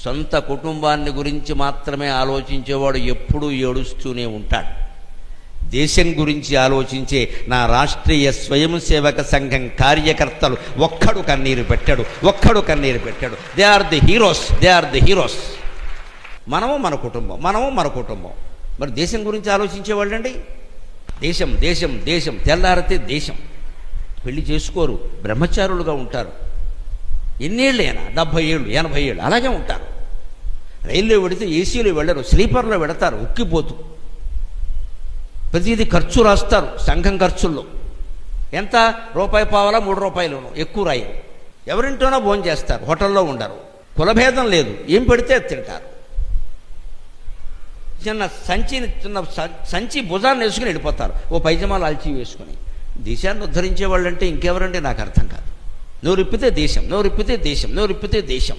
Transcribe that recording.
సొంత కుటుంబాన్ని గురించి మాత్రమే ఆలోచించేవాడు ఎప్పుడూ ఏడుస్తూనే ఉంటాడు. దేశం గురించి ఆలోచించే నా రాష్ట్రీయ స్వయం సేవక సంఘం కార్యకర్తలు ఒక్కడు కన్నీరు పెట్టాడు. They are the heroes. మనము మన కుటుంబం. మరి దేశం గురించి ఆలోచించేవాళ్ళండి. దేశం తెల్లారితే దేశం. పెళ్లి చేసుకోరు, బ్రహ్మచారులుగా ఉంటారు. ఎన్నేళ్ళైనా 70 ఏళ్ళు 80 ఏళ్ళు అలాగే ఉంటారు. రైల్లో వెడితే ఏసీలో వెళ్ళరు, స్లీపర్లో వెడతారు ఉక్కిపోతూ. ప్రతిదీ ఖర్చు రాస్తారు సంఘం ఖర్చుల్లో. ఎంత? రూపాయి పావలా 3 రూపాయలు, ఎక్కువ రాయరు. ఎవరింటోనో భోజనం చేస్తారు, హోటల్లో ఉండరు. కులభేదం లేదు, ఏం పెడితే తింటారు. చిన్న సంచి భుజాన్ని వేసుకుని వెళ్ళిపోతారు, ఓ పైజమాలు అల్చి వేసుకుని. దేశాన్ని ఉద్ధరించే వాళ్ళంటే ఇంకెవరంటే నాకు అర్థం కాదు. నోరిప్పితే దేశం.